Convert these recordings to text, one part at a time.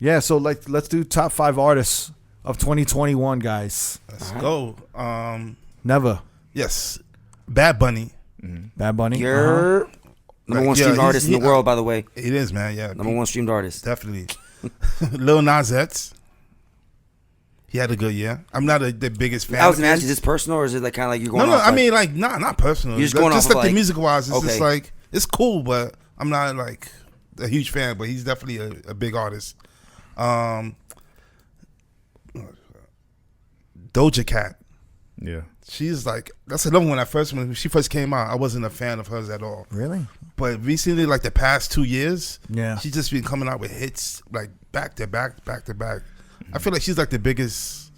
Yeah, so like let's do top 5 artists of 2021, guys. Let's go. Never. Yes. Bad Bunny. Bad Bunny. You're number one streamed artist in the world, by the way. It is, man. Yeah. Number one streamed artist. Definitely. Lil Nas X. He had a good year. I'm not the biggest fan. I was going to ask you, is this personal or is it like kind of like you're going No, off? I mean, like, not personal. You're just going just off like of the music wise. It's just okay. like, it's cool, but I'm not like a huge fan, but he's definitely a big artist. Doja Cat. Yeah. She's like, that's another one. When she first came out, I wasn't a fan of hers at all. Really? But recently, like the past 2 years, Yeah, she's just been coming out with hits like back to back. I feel like she's like the biggest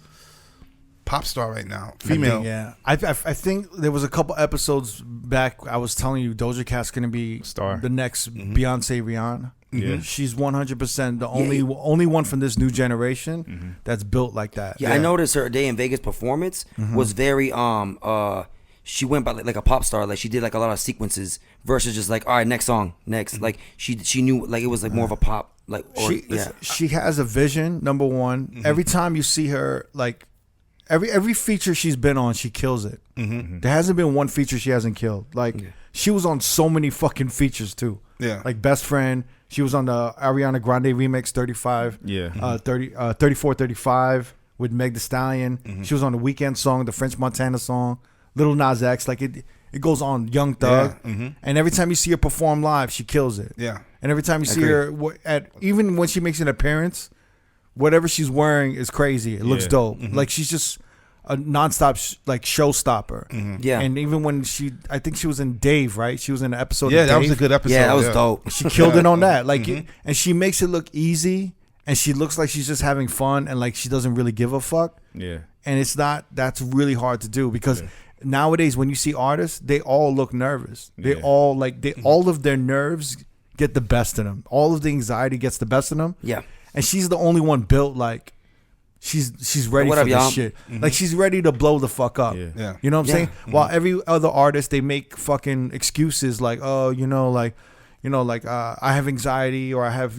pop star right now, female. I think there was a couple episodes back. I was telling you, Doja Cat's gonna be Star. the next Beyonce, Rihanna. Yeah. She's 100% the only one from this new generation that's built like that. Yeah, I noticed her day in Vegas performance was very she went by like a pop star, like she did like a lot of sequences versus just like, all right, next song, next. Like she knew like it was like more of a pop like she has a vision, number one. Every time you see her, like every feature she's been on, she kills it. There hasn't been one feature she hasn't killed. Like she was on so many fucking features too. Yeah. Like Best Friend. She was on the Ariana Grande remix 35. Yeah. 34 35 with Meg Thee Stallion. She was on the Weeknd song, the French Montana song, Lil Nas X. Like it goes on. Young Thug. And every time you see her perform live, she kills it. Yeah. And every time you see her even when she makes an appearance, whatever she's wearing is crazy. It looks dope. Like she's just a nonstop like showstopper. Yeah. And even when I think she was in Dave, right? She was in an episode. Yeah, of that Dave. was a good episode. Yeah, that was dope. She killed it on that. Like, and she makes it look easy, and she looks like she's just having fun, and like she doesn't really give a fuck. Yeah. And it's not. That's really hard to do because nowadays when you see artists, they all look nervous. They all like all of their nerves get the best of them. All of the anxiety gets the best of them. Yeah. And she's the only one built like. She's ready What for up, this y'all? shit. Like she's ready to blow the fuck up. Yeah. You know what I'm saying? Mm-hmm. While every other artist, they make fucking excuses like, oh, I have anxiety or I have,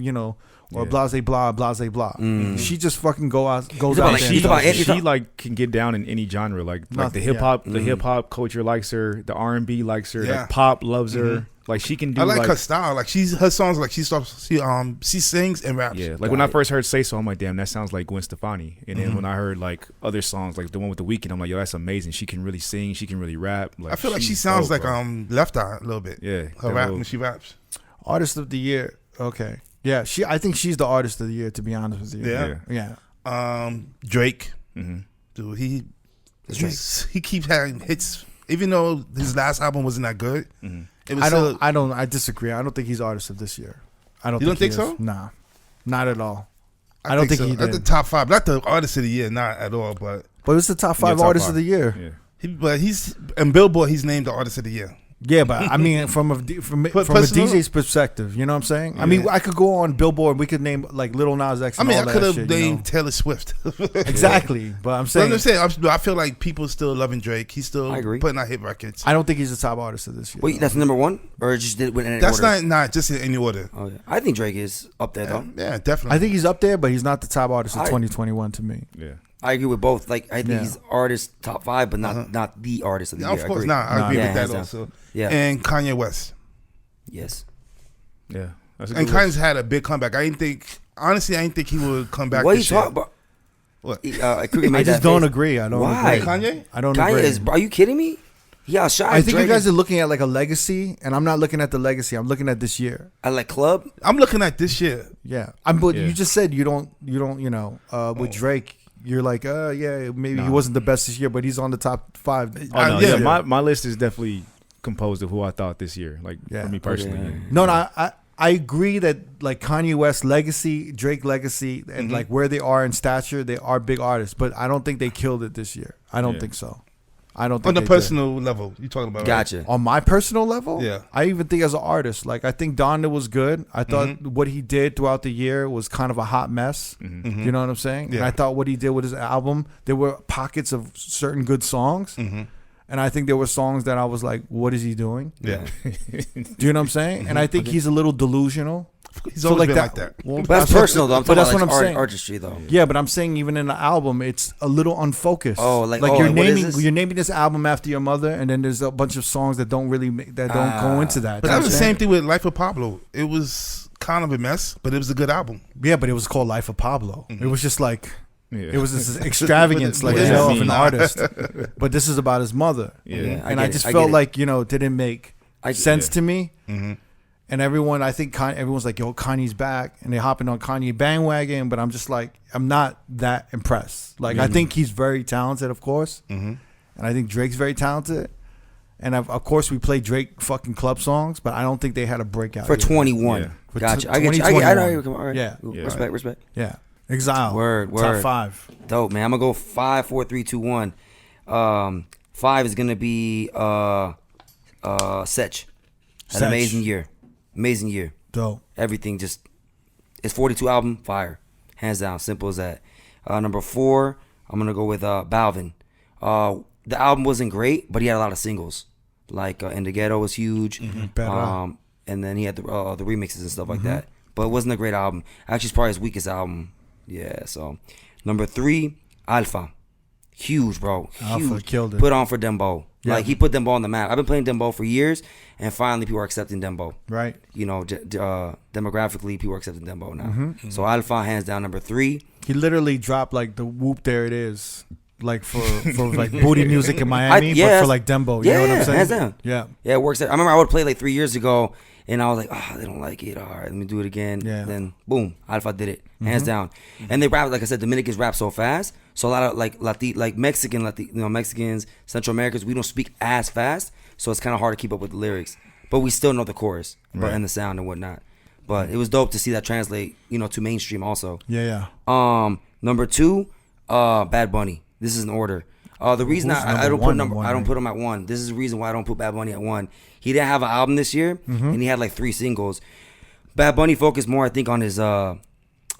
or blase blah, blase blah. She just fucking goes out like- there. she's about it. She like can get down in any genre. Like the Nothing, hip hop, the hip hop culture likes her. The R&B likes her. Yeah. Like pop loves her. Like she can do. I like her style. Like her songs. Like she sings and raps. Yeah, like when I first heard "Say So," I'm like, damn, that sounds like Gwen Stefani. And then when I heard like other songs, like the one with The Weeknd, I'm like, yo, that's amazing. She can really sing. She can really rap. Like, I feel like she she's sounds dope, like bro. Left Eye a little bit. Yeah, her rap when she raps. Artist of the year. Okay. Yeah, I think she's the artist of the year, to be honest with you. Yeah. Drake. Dude, he keeps having hits, even though his last album wasn't that good. I disagree. I don't think he's artist of this year. You don't think he so? is. Nah, not at all. I don't think so. he At did. the top 5, not the artist of the year, not at all. But it was the top 5 top artists 5. of the year. Yeah. he's in Billboard. He's named the artist of the year. Yeah, but I mean, from a DJ's perspective, you know what I'm saying? I mean, I could go on Billboard. We could name like Lil Nas X. And I all could that have shit, named Taylor Swift. Exactly, but I'm saying, I feel like people still loving Drake. He's still putting out hit records. I don't think he's the top artist of this year. Wait, that's number one, or just did it in any That's order? not just in any order. Oh, yeah. I think Drake is up there though. Yeah, definitely. I think he's up there, but he's not the top artist of 2021 to me. Yeah. I agree with both. Like I think he's artist top 5, but not the artist of the year. Of course, I agree with that hands down. also. Yeah. And Kanye West. Yes. Yeah. That's a And good Kanye's had a big comeback. I didn't think he would come back. What are you this year. talking about? What? I just don't agree. I don't Why? agree. Kanye? I don't Kanye agree. is. Are you kidding me? He outshot. I think Drake you guys are looking at like a legacy, and I'm not looking at the legacy. I'm looking at this year. I like club. I'm looking at this year. Yeah, but you just said you don't. With Drake, you're like, maybe he wasn't the best this year, but he's on the top 5. Oh, no, my list is definitely composed of who I thought this year. Like for me personally. Okay. No, I agree that like Kanye West legacy, Drake legacy, and like where they are in stature, they are big artists. But I don't think they killed it this year. I don't think so. I don't think On the they personal level, you talking about? Gotcha. did. On my personal level, Yeah. I even think as an artist, like I think Donda was good. I thought what he did throughout the year was kind of a hot mess. You know what I'm saying? Yeah. And I thought what he did with his album, there were pockets of certain good songs. And I think there were songs that I was like, what is he doing? Yeah. Do you know what I'm saying? And I think he's a little delusional. He's always like been that- like that. Well, But that's personal though. I'm But talking that's about what like I'm saying. artistry though. Yeah, but I'm saying even in the album, it's a little unfocused. Oh, like, oh, you're like, what is naming this? you're naming this album after your mother, and then there's a bunch of songs that don't really that don't go into that. But You that was the same understand? thing with Life of Pablo. It was kind of a mess, but it was a good album. Yeah, but it was called Life of Pablo. It was just like Yeah. it was this extravagance, like What you does know, that of an mean? artist. But this is about his mother. Yeah. And get I it, just I felt get it. like it didn't make sense yeah. to me. Mm-hmm. And everyone, I think everyone's like, "Yo, Kanye's back," and they're hopping on Kanye bandwagon. But I'm just like, I'm not that impressed. Like, I think he's very talented, of course, and I think Drake's very talented. And of course, we play Drake fucking club songs, but I don't think they had a breakout For yet. 21. Yeah. For Gotcha. t- I get you. I know you're 2021. coming. All right. Yeah. Yeah. Respect. Yeah, Exile. Word. Top 5. Dope, man. I'm gonna go 5, 4, 3, 2, 1. 5 is gonna be Setch. Had an Setch. amazing year. Dope. Everything just, it's 42 album, fire, hands down, simple as that. Number 4, I'm gonna go with Balvin. The album wasn't great, but he had a lot of singles, like In the Ghetto was huge. Better. And then he had the remixes and stuff like that. But it wasn't a great album. Actually, it's probably his weakest album. Yeah. So, number 3, Alpha. Huge, bro. Huge. Alpha killed it. Put on for Dembo. Yeah. Like, he put Dembo on the map. I've been playing Dembo for years, and finally people are accepting Dembo. Right. Demographically, people are accepting Dembo now. So, Alpha, hands down, number 3. He literally dropped like the whoop. There it is. Like for like booty music in Miami, but for like Dembo. You know what I'm saying? Hands down. Yeah. Yeah, it works. I remember I would play like 3 years ago, and I was like, oh, they don't like it. All right, let me do it again. Yeah. Then boom, Alpha did it, hands down. And they rap, like I said, Dominicans rap so fast. So a lot of like Mexicans, Central Americans, we don't speak as fast, so it's kind of hard to keep up with the lyrics. But we still know the chorus, but and the sound and whatnot. But it was dope to see that translate, to mainstream also. Yeah. Number 2, Bad Bunny. This is in order. The reason Who's I don't number one, I don't right? put him at 1. This is the reason why I don't put Bad Bunny at 1. He didn't have an album this year, and he had like 3 singles. Bad Bunny focused more, I think, on his on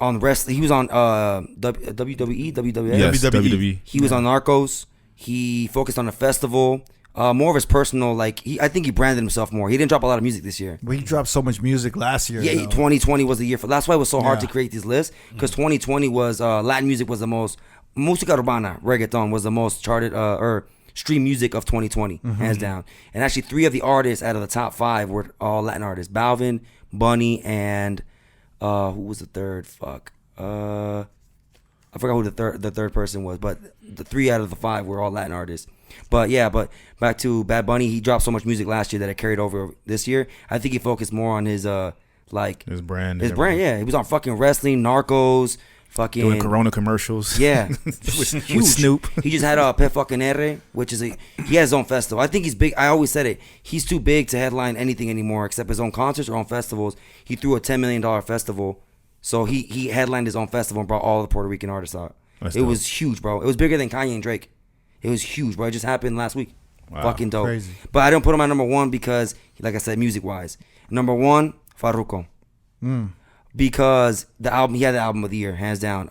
wrestling. He was on WWE, WWF. Yes, WWE. WWE. He was on Narcos. He focused on the festival. More of his personal, I think he branded himself more. He didn't drop a lot of music this year. But he dropped so much music last year. Yeah, though. 2020 was the year for. That's why it was so hard Yeah. to create these lists, because 2020 was Latin music was the most. Música urbana, reggaeton was the most charted or stream music of 2020, hands down. And actually, 3 of the artists out of the top 5 were all Latin artists: Balvin, Bunny, and who was the third? I forgot who the third person was, but the 3 out of the 5 were all Latin artists. But back to Bad Bunny, he dropped so much music last year that it carried over this year. I think he focused more on his His brand. his brand. Yeah, he was on fucking wrestling, Narcos, fucking Doing Corona commercials. yeah, huge. With Snoop. He just had a Pe fucking R, which is he has his own festival. I think he's big. I always said it. He's too big to headline anything anymore except his own concerts or own festivals. He threw a $10 million festival, so he headlined his own festival and brought all the Puerto Rican artists out. That's It dope. was huge, bro. It was bigger than Kanye and Drake. It was huge, bro. It just happened last week. Wow. Fucking dope. Crazy. But I don't put him at number 1 because, like I said, music wise. Number 1, Farruko. Because he had the album of the year, hands down.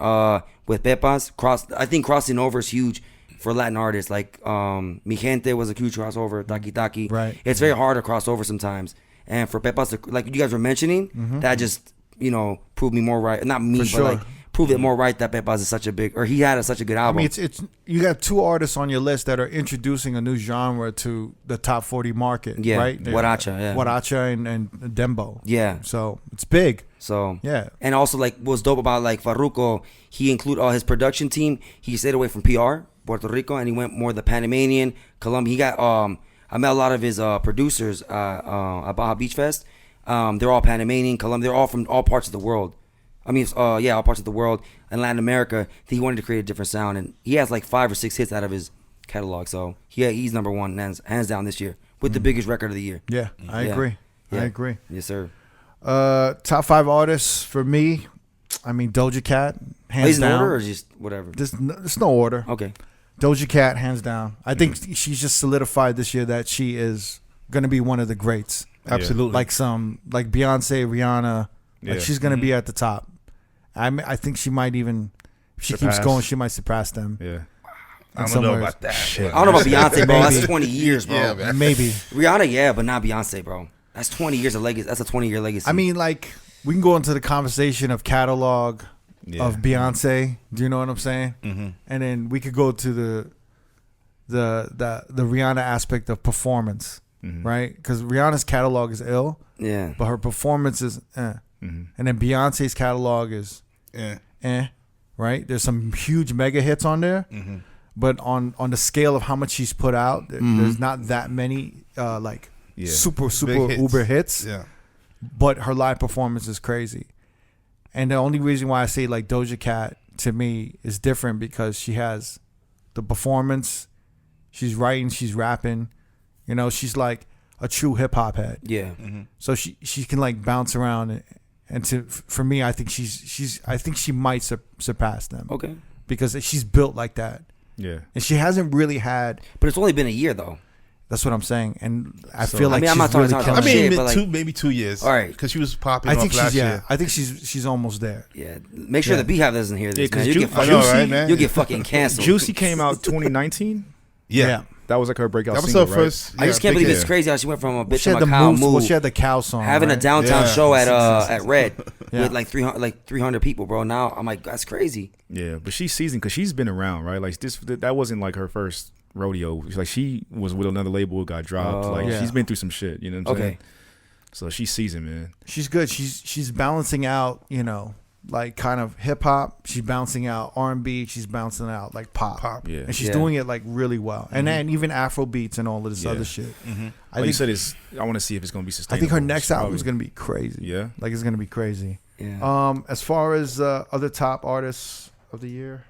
With Pepas, I think crossing over is huge for Latin artists. Like Mi Gente was a huge crossover, Taki Taki. Right. It's very hard to cross over sometimes. And for Pepas, like you guys were mentioning, that just proved me more right. Not me, but sure. like proved it more right that Pepas is such a big, or he had such a good I album. mean, it's you got 2 artists on your list that are introducing a new genre to the top 40 market. Yeah, Right. Guaracha, yeah. Guaracha and Dembo. Yeah. So it's big. So Yeah. and also like what's dope about like Farruko, he included all his production team. He stayed away from PR, Puerto Rico, and he went more the Panamanian, Colombia. He got I met a lot of his producers at Baja Beach Fest. They're all Panamanian, Colombia. They're all from all parts of the world. I mean, all parts of the world and Latin America. He wanted to create a different sound, and he has like 5 or 6 hits out of his catalog. So he's number 1, hands down this year with the biggest record of the year. Yeah. I Yeah. agree. Yeah. I agree. Yes, sir. Top 5 artists for me. I mean, Doja Cat, hands He's in down. order or just whatever. There's no order. Okay. Doja Cat, hands down. I think she's just solidified this year that she is going to be one of the greats. Absolutely. Like Beyonce, Rihanna. Like Yeah. she's going to be at the top. I think she might even, if she keeps Surpass. going, she might surpass them. Yeah. I don't some know ways. about that. Shit. I don't know about Beyonce, bro. That's Maybe. 20 years, bro. Yeah, man. Maybe. Rihanna, yeah, but not Beyonce, bro. That's 20 years of legacy. That's a 20-year legacy. I mean, like, we can go into the conversation of catalog of Beyonce. Do you know what I'm saying? Mm-hmm. And then we could go to the Rihanna aspect of performance, right? Because Rihanna's catalog is ill, but her performance is and then Beyonce's catalog is right? There's some huge mega hits on there, but on the scale of how much she's put out, there's not that many super hits. uber hits. Yeah. But her live performance is crazy. And the only reason why I say like Doja Cat to me is different because she has the performance, she's writing, she's rapping, you know, she's like a true hip hop head. Yeah. So she can like bounce around and for me I think I think she might surpass them. Okay. Because she's built like that. Yeah. And she hasn't really had. But it's only been a year though. That's what I'm saying, and I feel like I'm not she's really talking killing shit, it. but maybe 2 years. All right, because she was popping. I think off last she's year. I think she's almost there. Yeah, make sure the Beehive doesn't hear this, man. I know, right, man? You'll get fucking canceled. Juicy came out 2019. Yeah. That was like her breakout That was single, her right? first. I just can't believe it's hit. crazy how she went from a bitch She to had a the cow moves. Well, move, she had the cow song, having a right? downtown show at R.O.A.D Yeah. with like 300 people, bro. Now I'm like, that's crazy. Yeah, but she's seasoned because she's been around, right? Like that wasn't like her first rodeo. Like she was with another label, got dropped. She's been through some shit. You know what I'm saying? So she's seasoned, man. She's good. She's balancing out, you know, like kind of hip hop. She's bouncing out R&B. She's bouncing out like pop. Yeah. And she's doing it like really well. And then even Afro beats and all of this other shit. I think you said I want to see if it's gonna be I sustainable. think her next album is gonna be crazy. Yeah. Like it's gonna be crazy. Yeah. As far as other top artists of the year.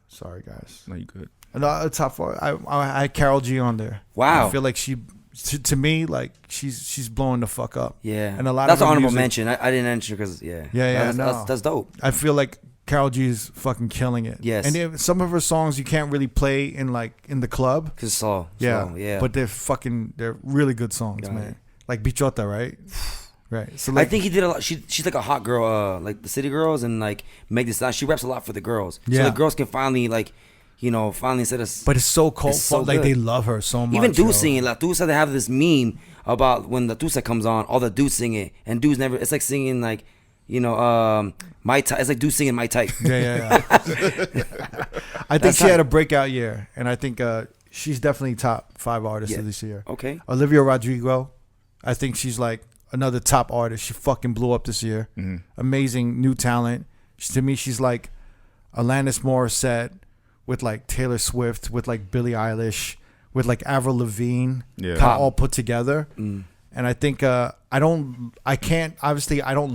Sorry guys. No, you good. No, top four. I had Karol G on there. Wow. I feel like she, to me, like she's blowing the fuck up. Yeah. And a lot that's of an her honorable music- mention. I didn't enter because that's dope. I feel like Karol G is fucking killing it. Yes. And some of her songs you can't really play in the club. Cause slow. Yeah. But they're really good songs, Got man. it. Like Bichota, right? Right. So I think he did a lot. She's like a hot girl, like the City Girls and like Meg Thee Stallion. She raps a lot for the girls. Yeah. So the girls can finally instead of. But it's so cold. It's so like good. they love her so much. Even yo. dudes singing. Like dudes said they have this meme about when the Tusa comes on, all the dudes sing it, and dudes never. It's like singing like, my type. It's like dudes singing my type. Yeah. I think she had a breakout year, and I think she's definitely top 5 artists of this year. Okay. Olivia Rodrigo, I think she's like another top artist. She fucking blew up this year. Amazing new talent. To me, she's like Alanis Morissette with like Taylor Swift, with like Billie Eilish, with like Avril Lavigne, kind of all put together. And I think I don't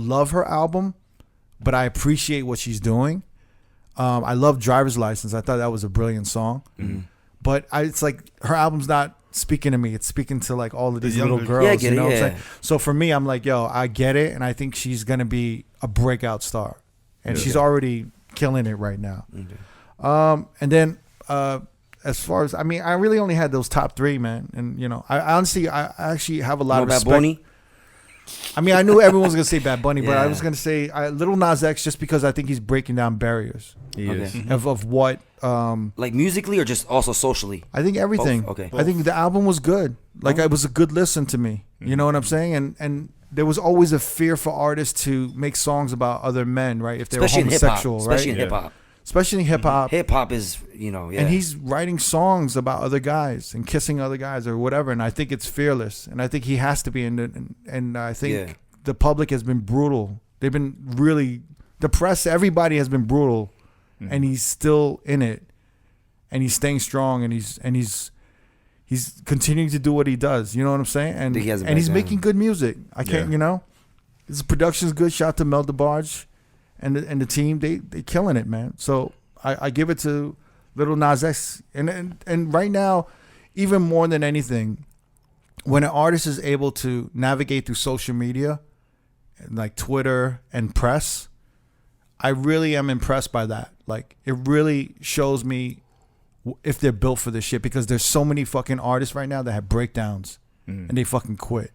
love her album, but I appreciate what she's doing. I love Driver's License. I thought that was a brilliant song. But it's like her album's not speaking to me. It's speaking to like all of these little girls. Yeah, I get you know it, what I'm saying? So for me, I'm like, yo, I get it, and I think she's gonna be a breakout star, and she's already killing it right now. And then as far as I really only had those top 3, man, and I actually have a lot of respect. Bad Bunny? I knew everyone was gonna say Bad Bunny, but I was gonna say Lil Nas X just because I think he's breaking down barriers He is. of what. Like musically or just also socially? I think everything. Both? Okay. I think the album was good. Like it was a good listen to me. You know what I'm saying? And there was always a fear for artists to make songs about other men, right? If they Especially were homosexual, in hip-hop. right? Especially in hip-hop. Especially in hip hop. Hip hop is, yeah. And he's writing songs about other guys and kissing other guys or whatever. And I think it's fearless. And I think he has to be in it. And I think the public has been brutal. They've been really, the press, everybody has been brutal. And he's still in it. And he's staying strong. And he's continuing to do what he does. You know what I'm saying? And he's making good music. I can't, his production's good. Shout out to Mel DeBarge. And the team, they killing it, man. So I give it to Lil Nas X. And right now, even more than anything, when an artist is able to navigate through social media, like Twitter and press, I really am impressed by that. Like, it really shows me if they're built for this shit, because there's so many fucking artists right now that have breakdowns and they fucking quit.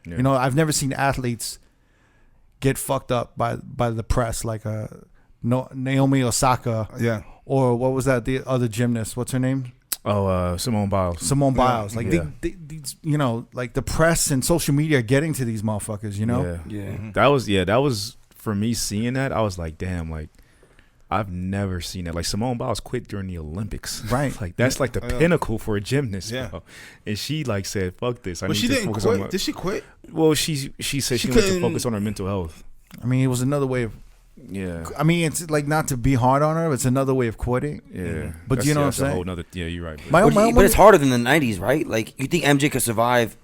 Yeah. I've never seen athletes get fucked up by the press, like Naomi Osaka, or what was that, the other gymnast? What's her name? Simone Biles. Simone Biles. Like Yeah. these, you know, like the press and social media are getting to these motherfuckers. You know. Yeah. That was for me seeing that. I was like, damn, like I've never seen that. Like Simone Biles quit during the Olympics. Right. Like that's like the pinnacle for a gymnast. Yeah. Bro. And she like said, "Fuck this." I But need she to didn't focus quit. on Did she quit? Well, she said she wanted to couldn't- focus on her mental health. I mean, it was another way of. Yeah. I mean, it's like not to be hard on her. It's another way of quitting. Yeah. But That's- you know what I'm that's a saying? whole nother, yeah, you're right. But it's harder than the 90s, right? Like, you think MJ could survive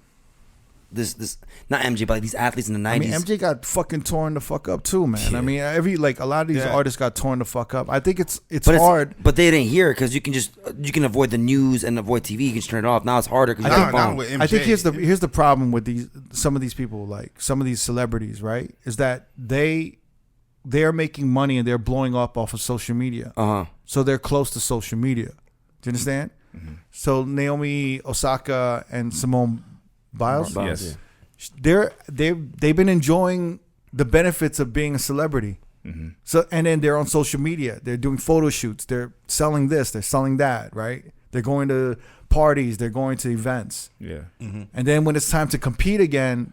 this not MJ, but like these athletes in the 90s? I mean, MJ got fucking torn the fuck up too, man. I mean, a lot of these artists got torn the fuck up. I think it's hard. But they didn't hear it because you can avoid the news and avoid TV. You can just turn it off. Now it's harder because you Now with MJ, I think here's the problem with some of these people, like some of these celebrities, right? Is that they're making money and they're blowing up off of social media. So they're close to social media. Do you understand? Mm-hmm. So Naomi Osaka and Simone Biles, Yes. they've been enjoying the benefits of being a celebrity. Mm-hmm. So and then they're on social media. They're doing photo shoots. They're selling this. They're selling that. Right? They're going to parties. They're going to events. Yeah. And then when it's time to compete again,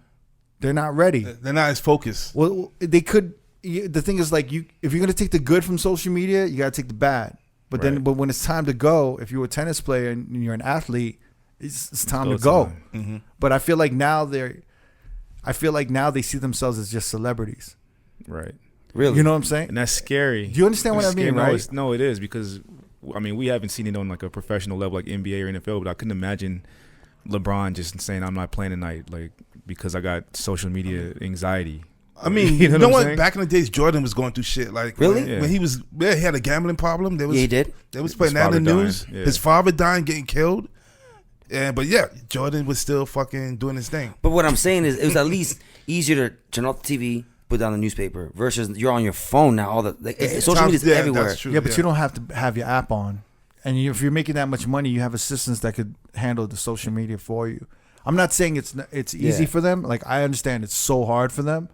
they're not ready. they're not as focused. Well, they could. The thing is, like, if you're gonna take the good from social media, you gotta take the bad. But then, Right. but when it's time to go, if you're a tennis player and you're an athlete, it's time to go go. time. But I feel like now they see themselves as just celebrities. Right. really. You know what I'm saying? And that's scary. Do you understand what It's I mean, scary. right? No, it is because I mean we haven't seen it on like a professional level like NBA or NFL, but I couldn't imagine LeBron just saying I'm not playing tonight like because I got social media anxiety. I mean, You know what I'm what? saying? Back in the days, Jordan was going through shit. Like Really? when he was, he had a gambling problem. There was, Yeah, he did. They was His putting that in the father news. dying, yeah. His father dying, getting killed. But yeah, Jordan was still fucking doing his thing. But what I'm saying is, it was at least easier to turn off the TV, put down the newspaper, versus you're on your phone now. All the social media is everywhere. That's true. Yeah, but you don't have to have your app on. And if you're making that much money, you have assistants that could handle the social media for you. I'm not saying it's easy for them. Like, I understand it's so hard for them.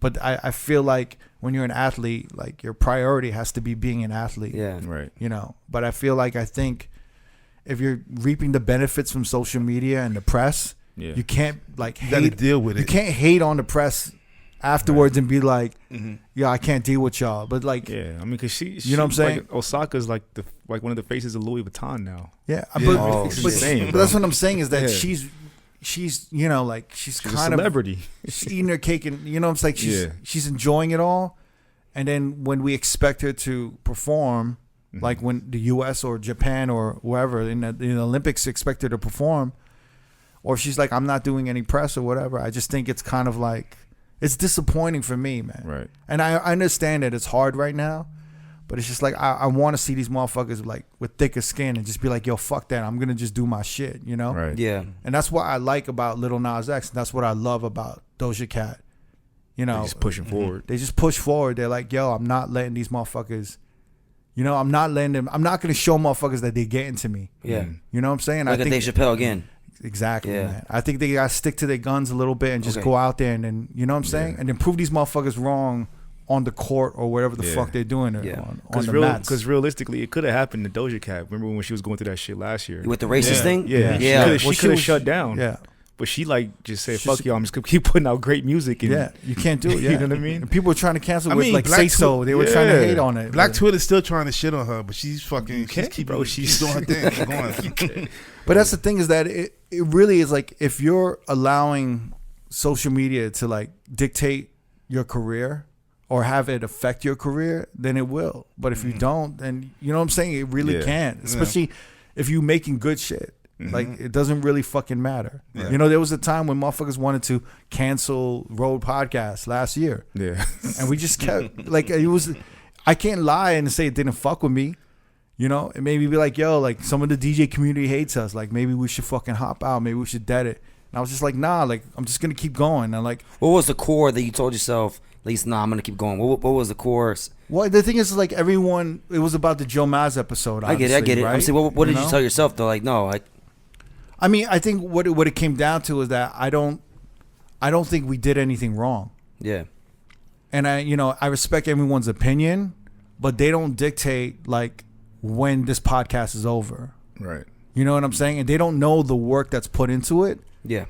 But I feel like when you're an athlete, like, your priority has to be being an athlete. Yeah. Right. You know, but I think if you're reaping the benefits from social media and the press, you can't like You gotta deal with it. You can't hate on the press afterwards and be like, yeah, I can't deal with y'all. But like, Yeah, I mean, because she You know what I'm saying? Like, Osaka's like one of the faces of Louis Vuitton now. yeah, Yeah. but, Oh, but, insane, but bro. that's what I'm saying is that Yeah. she's you know, like she's She's a kind of celebrity. she's eating her cake and you know, it's like Yeah. she's enjoying it all, and then when we expect her to perform, like when the U.S. or Japan or wherever in the Olympics expect her to perform, or she's like, I'm not doing any press or whatever. I just think it's kind of like it's disappointing for me, man. Right. And I understand that it's hard right now, but it's just like I want to see these motherfuckers like with thicker skin and just be like, yo, fuck that. I'm gonna just do my shit, you know? Right. Yeah. And that's what I like about Lil Nas X. And that's what I love about Doja Cat. You know, Just pushing forward. they just push forward. They're like, yo, I'm not letting these motherfuckers, you know, I'm not letting them, I'm not going to show motherfuckers that they getting to me. Yeah. You know what I'm saying? Like I a think, Dave Chappelle again. exactly, Yeah. man. I think they got to stick to their guns a little bit and just Okay. go out there and then, you know what I'm saying? Yeah. And then prove these motherfuckers wrong on the court or whatever the Yeah. fuck they're doing Yeah. on the mats. Because realistically, it could have happened to Doja Cat. Remember when she was going through that shit last year? With the racist Yeah. thing? Yeah. Yeah. She could have shut down. Yeah. But she like just said, She's- "Fuck y'all, I'm just gonna keep putting out great music." And Yeah, you can't do it. Yeah. You know what I mean? And people were trying to cancel I with mean, like Black Say So. They were trying to Yeah. hate on it. Black but, Twitter's still trying to shit on her, but she's fucking, she's keeping, bro, she's doing her thing. Keep going. but that's the thing is that it really is like if you're allowing social media to like dictate your career or have it affect your career, then it will. But if you don't, then you know what I'm saying? It really Yeah. can't. Especially if you're making good shit. Like it doesn't really fucking matter. Yeah. You know, there was a time when motherfuckers wanted to cancel R.O.A.D podcast last year. yeah, And we just kept like it was. I can't lie and say it didn't fuck with me, you know. And maybe be like, yo, like some of the DJ community hates us. Like maybe we should fucking hop out. Maybe we should dead it. And I was just like, nah. Like I'm just gonna keep going. And like, What was the core that you told yourself, at least, nah, I'm going to keep going? What was the core? well, the thing is, like everyone, it was about the Joe Maz episode. I get it. Right? I'm saying, what did you know? tell yourself, though? Like, no, I mean, I think what it came down to is that I don't think we did anything wrong. yeah. And I respect everyone's opinion, but they don't dictate like when this podcast is over. right. You know what I'm saying? And they don't know the work that's put into it. Yeah.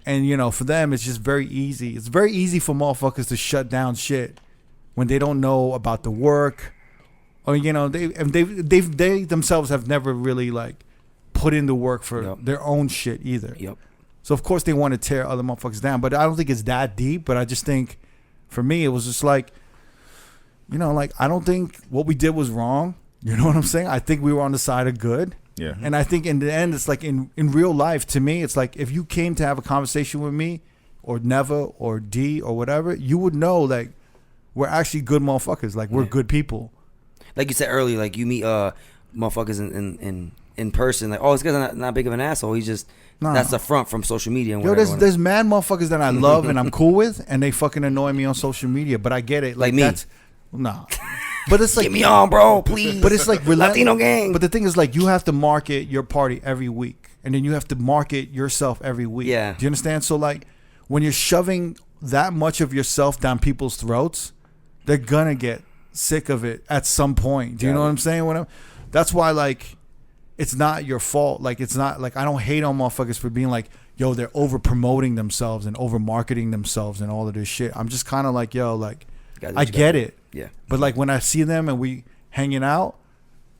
And, you know, for them, it's just very easy. It's very easy for motherfuckers to shut down shit when they don't know about the work. Or, you know, they themselves have never really, like, put in the work for their own shit either. Yep. So, of course, they want to tear other motherfuckers down. But I don't think it's that deep. But I just think, for me, it was just like, you know, like, I don't think what we did was wrong. You know what I'm saying? I think we were on the side of good. Yeah. And I think in the end, it's like in real life, to me, it's like if you came to have a conversation with me or Neva or D or whatever, you would know, like, we're actually good motherfuckers. Like, we're good people. Like you said earlier, like, you meet motherfuckers in person. Like, oh, this guy's not big of an asshole. He's just, that's the front from social media. And there's mad motherfuckers that I love and I'm cool with, and they fucking annoy me on social media. But I get it. Like me. Nah. But it's like, get me on, bro, please. But it's like Latino gang. But the thing is, like, you have to market your party every week, and then you have to market yourself every week. Yeah. Do you understand? So, like, when you're shoving that much of yourself down people's throats, they're gonna get sick of it at some point. Do you know what I'm saying? That's why, like, it's not your fault. Like, it's not like I don't hate on motherfuckers for being like, yo, they're over promoting themselves and over marketing themselves and all of this shit. I'm just kind of like, yo, like, I get it. Yeah. But, like, when I see them and we hanging out,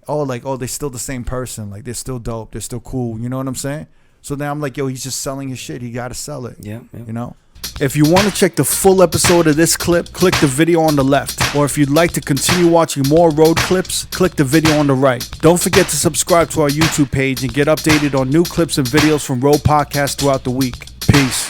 they're still the same person. Like, they're still dope. They're still cool. You know what I'm saying? So now I'm like, yo, he's just selling his shit. He got to sell it. Yeah. You know? If you want to check the full episode of this clip, click the video on the left. Or if you'd like to continue watching more road clips, click the video on the right. Don't forget to subscribe to our YouTube page and get updated on new clips and videos from Road Podcast throughout the week. Peace.